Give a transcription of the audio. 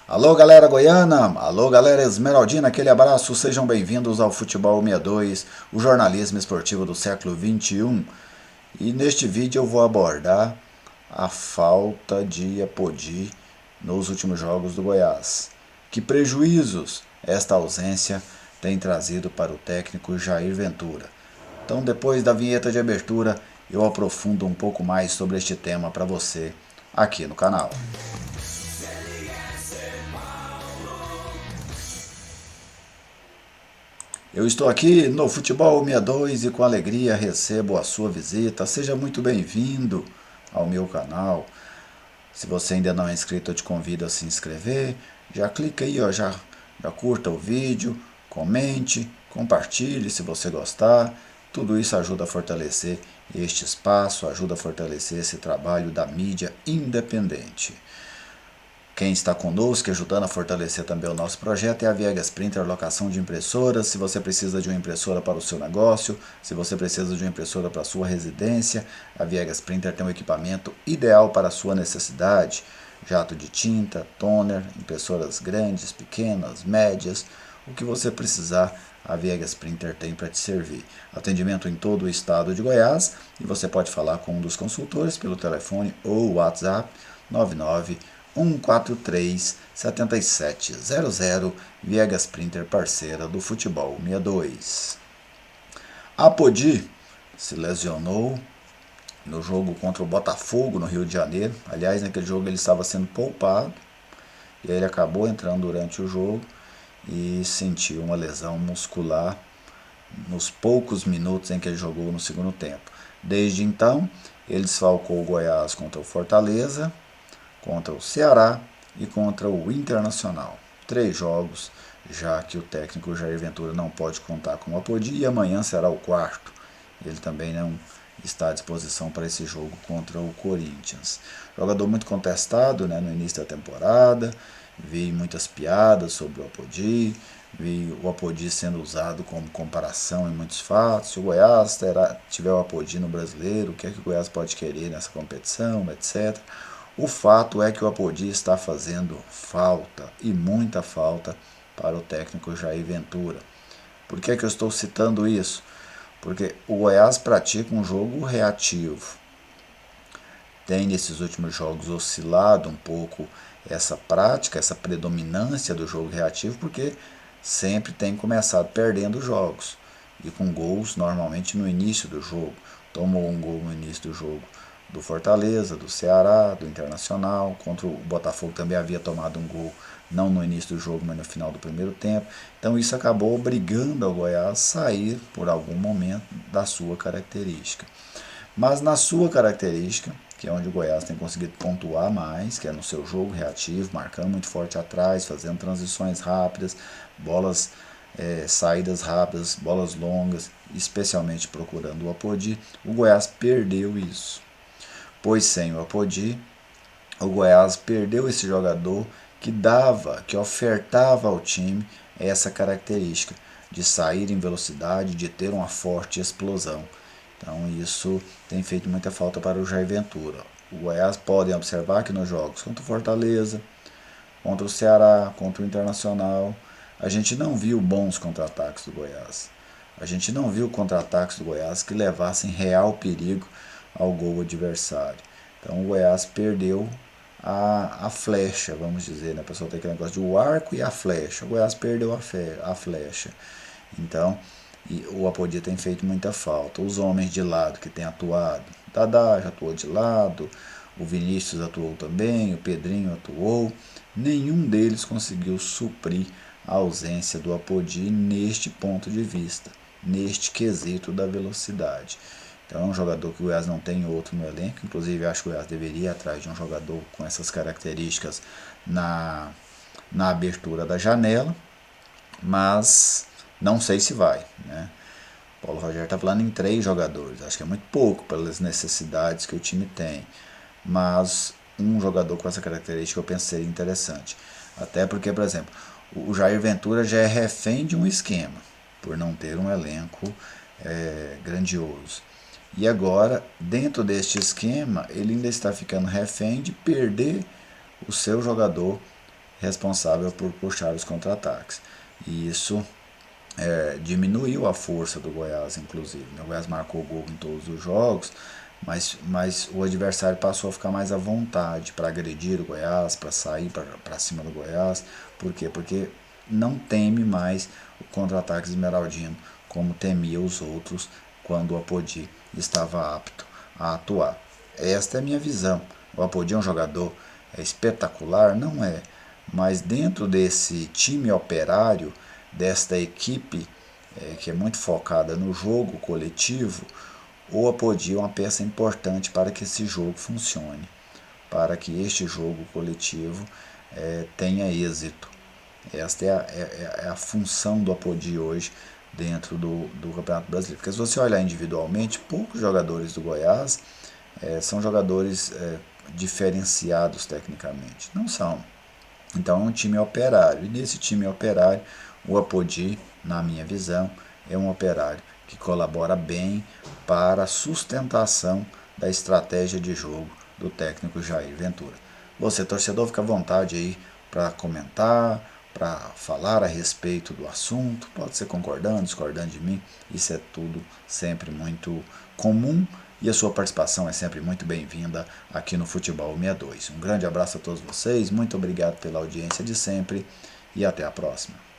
Alô galera goiana, alô galera esmeraldina, aquele abraço, sejam bem-vindos ao Futebol 62, o jornalismo esportivo do século XXI. E neste vídeo eu vou abordar a falta de Apodi nos últimos jogos do Goiás. Que prejuízos esta ausência tem trazido para o técnico Jair Ventura. Então depois da vinheta de abertura eu aprofundo um pouco mais sobre este tema para você aqui no canal. Eu estou aqui no Futebol 62 e com alegria recebo a sua visita. Seja muito bem-vindo ao meu canal. Se você ainda não é inscrito, eu te convido a se inscrever. Já clica aí, ó, já curta o vídeo, comente, compartilhe se você gostar. Tudo isso ajuda a fortalecer este espaço, ajuda a fortalecer esse trabalho da mídia independente. Quem está conosco, ajudando a fortalecer também o nosso projeto, é a Viegas Printer, locação de impressoras. Se você precisa de uma impressora para o seu negócio, se você precisa de uma impressora para a sua residência, a Viegas Printer tem um equipamento ideal para a sua necessidade. Jato de tinta, toner, impressoras grandes, pequenas, médias, o que você precisar, a Viegas Printer tem para te servir. Atendimento em todo o estado de Goiás e você pode falar com um dos consultores pelo telefone ou WhatsApp 99 143 7700, Viegas Printer, parceira do Futebol 62. Apodi se lesionou no jogo contra o Botafogo no Rio de Janeiro. Aliás, naquele jogo ele estava sendo poupado e aí ele acabou entrando durante o jogo e sentiu uma lesão muscular nos poucos minutos em que ele jogou no segundo tempo. Desde então, ele desfalcou o Goiás contra o Fortaleza, contra o Ceará e contra o Internacional. 3 jogos, já que o técnico Jair Ventura não pode contar com o Apodi, e amanhã será o quarto. Ele também não está à disposição para esse jogo contra o Corinthians. Jogador muito contestado, né, no início da temporada, vi muitas piadas sobre o Apodi, vi o Apodi sendo usado como comparação em muitos fatos. Se o Goiás tiver o Apodi no Brasileiro, o que é que o Goiás pode querer nessa competição, etc. O fato é que o Apodi está fazendo falta, e muita falta, para o técnico Jair Ventura. Por que eu estou citando isso? Porque o Goiás pratica um jogo reativo. Tem nesses últimos jogos oscilado um pouco essa prática, essa predominância do jogo reativo, porque sempre tem começado perdendo jogos. E com gols normalmente no início do jogo. Tomou um gol no início do jogo do Fortaleza, do Ceará, do Internacional. Contra o Botafogo também havia tomado um gol, não no início do jogo, mas no final do primeiro tempo. Então isso acabou obrigando o Goiás a sair por algum momento da sua característica. Mas na sua característica, que é onde o Goiás tem conseguido pontuar mais, que é no seu jogo reativo, marcando muito forte atrás, fazendo transições rápidas, bolas, saídas rápidas, bolas longas, especialmente procurando o Apodi, o Goiás perdeu isso. Pois sem o Apodi, o Goiás perdeu esse jogador que ofertava ao time essa característica de sair em velocidade, de ter uma forte explosão. Então isso tem feito muita falta para o Jair Ventura. O Goiás podem observar que nos jogos contra o Fortaleza, contra o Ceará, contra o Internacional, a gente não viu bons contra-ataques do Goiás. A gente não viu contra-ataques do Goiás que levassem real perigo ao gol adversário. Então o Goiás perdeu a flecha, vamos dizer, né? A pessoa tem aquele negócio de o arco e a flecha. O Goiás perdeu a flecha. Então, o Apodi tem feito muita falta. Os homens de lado que têm atuado, Dadá já atuou de lado, o Vinícius atuou também, o Pedrinho atuou. Nenhum deles conseguiu suprir a ausência do Apodi neste ponto de vista, neste quesito da velocidade. Então é um jogador que o Goiás não tem outro no elenco. Inclusive acho que o Goiás deveria ir atrás de um jogador com essas características na abertura da janela, mas não sei se vai, né? O Paulo Rogério está falando em 3 jogadores, acho que é muito pouco pelas necessidades que o time tem, mas um jogador com essa característica eu pensei interessante. Até porque, por exemplo, o Jair Ventura já é refém de um esquema, por não ter um elenco grandioso. E agora, dentro deste esquema, ele ainda está ficando refém de perder o seu jogador responsável por puxar os contra-ataques. E isso diminuiu a força do Goiás, inclusive. O Goiás marcou gol em todos os jogos, mas o adversário passou a ficar mais à vontade para agredir o Goiás, para sair para cima do Goiás. Por quê? Porque não teme mais o contra-ataque esmeraldino, como temia os outros quando o Apodi estava apto a atuar. Esta é a minha visão. O Apodi é um jogador espetacular? Não é. Mas dentro desse time operário, desta equipe que é muito focada no jogo coletivo, o Apodi é uma peça importante para que esse jogo funcione, para que este jogo coletivo tenha êxito. Esta é a função do Apodi hoje dentro do Campeonato Brasileiro. Porque se você olhar individualmente, poucos jogadores do Goiás são jogadores diferenciados tecnicamente. Não são. Então é um time operário. E nesse time operário, o Apodi, na minha visão, é um operário que colabora bem para a sustentação da estratégia de jogo do técnico Jair Ventura. Você, torcedor, fica à vontade aí para comentar, para falar a respeito do assunto. Pode ser concordando, discordando de mim. Isso é tudo sempre muito comum e a sua participação é sempre muito bem-vinda aqui no Futebol 62. Um grande abraço a todos vocês, muito obrigado pela audiência de sempre e até a próxima.